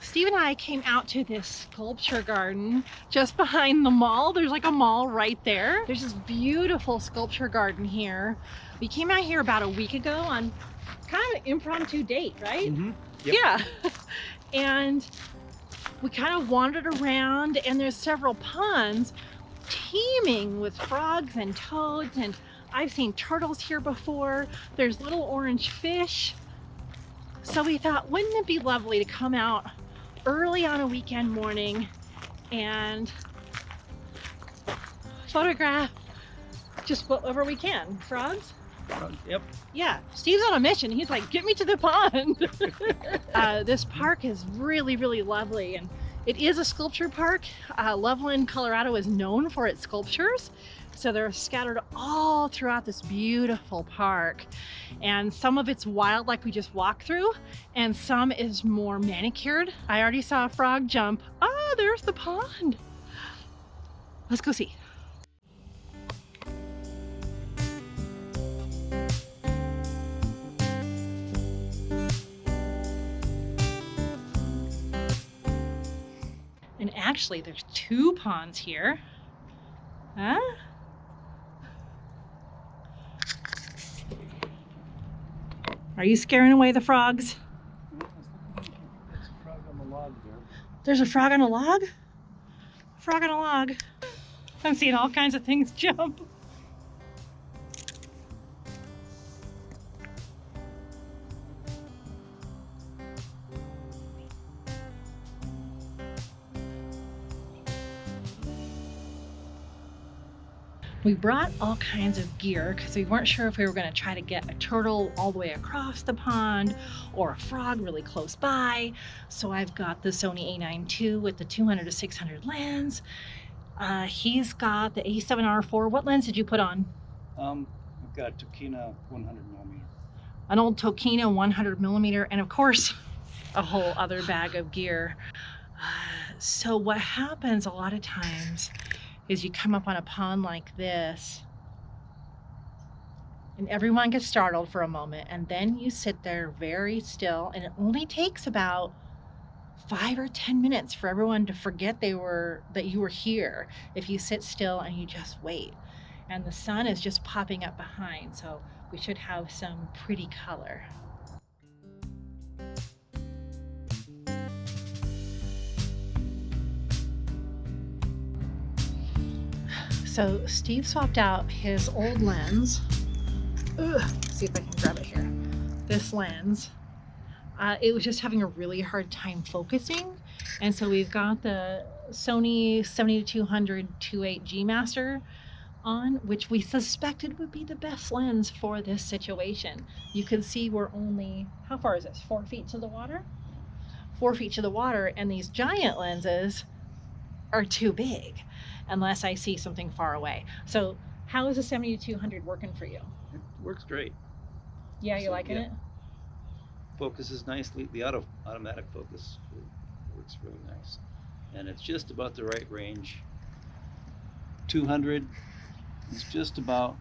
Steve and I came out to this sculpture garden just behind the mall. There's like a mall right there. There's this beautiful sculpture garden here. We came out here about a week ago on kind of an impromptu date, right? Mm-hmm. Yep. Yeah. And we kind of wandered around, and there's several ponds teeming with frogs and toads, and I've seen turtles here before. There's little orange fish. So we thought, wouldn't it be lovely to come out early on a weekend morning and photograph just whatever we can. Frogs? Yep. Yeah, Steve's on a mission. He's like, get me to the pond. This park is really, really lovely, and it is a sculpture park. Loveland, Colorado is known for its sculptures. So they're scattered all throughout this beautiful park. And some of it's wild, like we just walked through, and some is more manicured. I already saw a frog jump. Oh, there's the pond. Let's go see. And actually, there's two ponds here. Huh? Are you scaring away the frogs? There's a frog on the log there. There's a frog on a log? Frog on a log. I'm seeing all kinds of things jump. We brought all kinds of gear because we weren't sure if we were going to try to get a turtle all the way across the pond or a frog really close by. So I've got the Sony A9 II with the 200 to 600 lens. He's got the A7R4. What lens did you put on? I've got a Tokina 100 millimeter. An old Tokina 100 millimeter, and of course, a whole other bag of gear. So what happens a lot of times is you come up on a pond like this and everyone gets startled for a moment, and then you sit there very still, and it only takes about 5 or 10 minutes for everyone to forget that you were here if you sit still and you just wait. And the sun is just popping up behind, so we should have some pretty color. So Steve swapped out his old lens. See if I can grab it here. This lens. It was just having a really hard time focusing. And so we've got the Sony 70-200 2.8 G Master on, which we suspected would be the best lens for this situation. You can see we're only, how far is this? 4 feet to the water? 4 feet to the water, and these giant lenses are too big unless I see something far away. So how is the 70-200 working for you? It works great. Yeah, you liking it? Focuses nicely. The automatic focus works really nice. And it's just about the right range. 200 is just about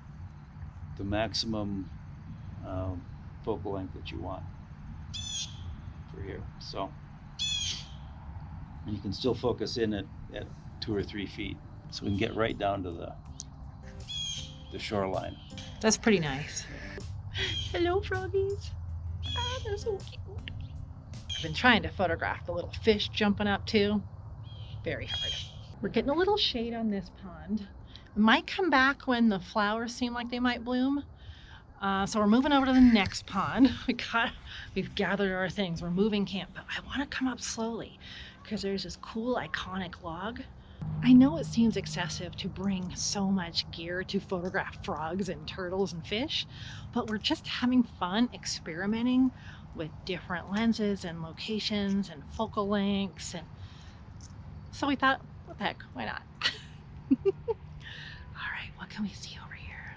the maximum focal length that you want for here. So, and you can still focus in at 2 or 3 feet. So we can get right down to the shoreline. That's pretty nice. Hello, froggies. Ah, they're so cute. I've been trying to photograph the little fish jumping up too. Very hard. We're getting a little shade on this pond. It might come back when the flowers seem like they might bloom. So we're moving over to the next pond. We've gathered our things. We're moving camp, but I want to come up slowly because there's this cool iconic log. I know it seems excessive to bring so much gear to photograph frogs and turtles and fish, but we're just having fun experimenting with different lenses and locations and focal lengths. And so we thought, what the heck, why not? All right, what can we see over here?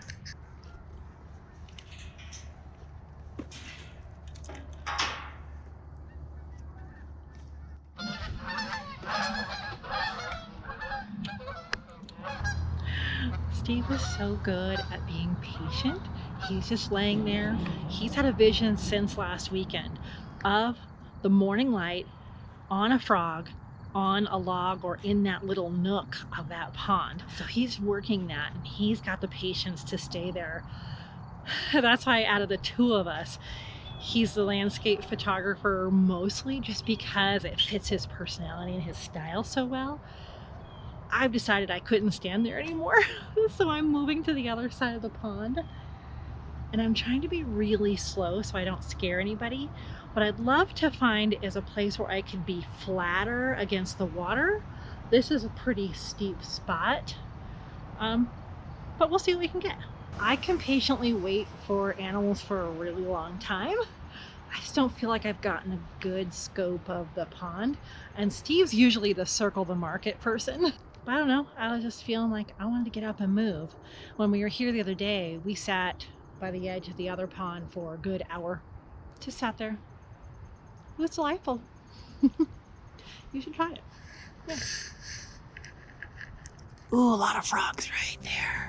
Steve was so good at being patient. He's just laying there. He's had a vision since last weekend of the morning light on a frog, on a log, or in that little nook of that pond. So he's working that, and he's got the patience to stay there. That's why out of the two of us, he's the landscape photographer mostly, just because it fits his personality and his style so well. I've decided I couldn't stand there anymore. So I'm moving to the other side of the pond, and I'm trying to be really slow so I don't scare anybody. What I'd love to find is a place where I could be flatter against the water. This is a pretty steep spot, but we'll see what we can get. I can patiently wait for animals for a really long time. I just don't feel like I've gotten a good scope of the pond. And Steve's usually the circle the market person. But I don't know, I was just feeling like I wanted to get up and move. When we were here the other day, we sat by the edge of the other pond for a good hour. Just sat there. It was delightful. You should try it. Yeah. Ooh, a lot of frogs right there.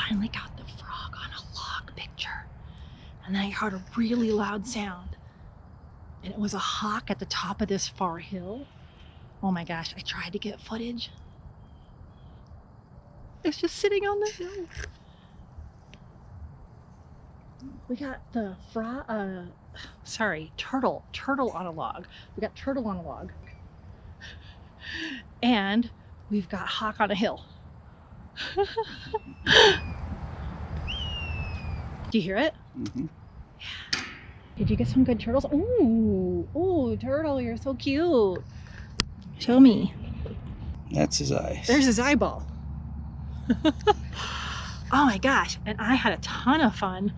Finally got the frog on a log picture, and then I heard a really loud sound, and it was a hawk at the top of this far hill. Oh my gosh, I tried to get footage. It's just sitting on the hill. We got the turtle on a log. We got turtle on a log, and we've got hawk on a hill. Do you hear it? Mm-hmm. Yeah. Did you get some good turtles? Ooh, turtle, you're so cute. Show me. That's his eyes. There's his eyeball. Oh my gosh, and I had a ton of fun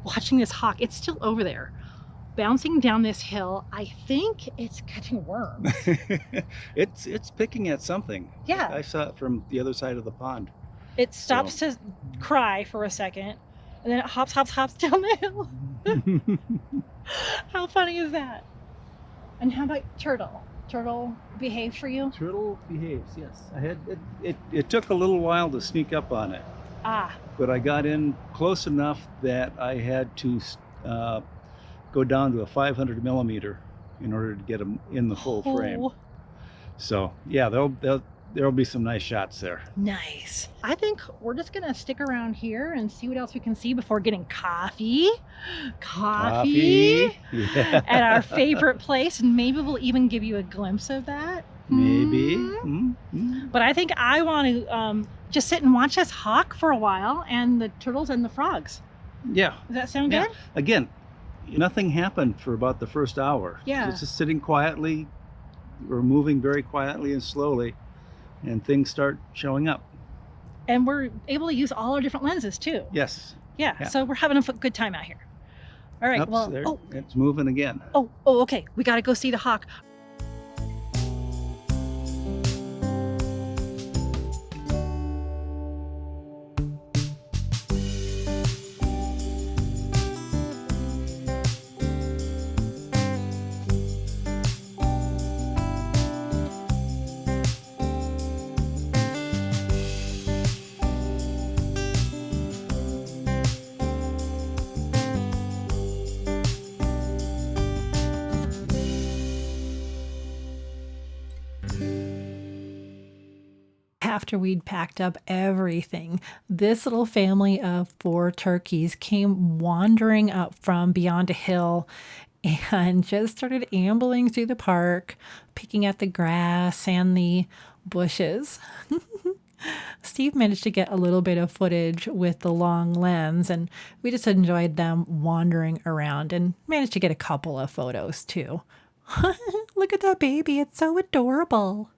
watching this hawk. It's still over there, bouncing down this hill. I think it's catching worms. It's picking at something. Yeah. I saw it from the other side of the pond. It stops to cry for a second, and then it hops down the hill. How funny is that? And how about turtle? Turtle behaved for you? Turtle behaves, yes. I had it took a little while to sneak up on it. But I got in close enough that I had to go down to a 500 millimeter in order to get them in the full frame. So yeah, there'll be some nice shots there. Nice. I think we're just gonna stick around here and see what else we can see before getting coffee. Yeah. At our favorite place, and maybe we'll even give you a glimpse of that. Maybe. But I think I want to just sit and watch this hawk for a while, and the turtles and the frogs. Yeah. Does that sound good? Again, nothing happened for about the first hour. Yeah. Just sitting quietly. We're moving very quietly and slowly, and things start showing up. And we're able to use all our different lenses too. Yes. Yeah. So we're having a good time out here. All right. It's moving again. Okay. We got to go see the hawk. After we'd packed up everything, this little family of 4 turkeys came wandering up from beyond a hill and just started ambling through the park, picking at the grass and the bushes. Steve managed to get a little bit of footage with the long lens, and we just enjoyed them wandering around and managed to get a couple of photos too. Look at that baby, it's so adorable.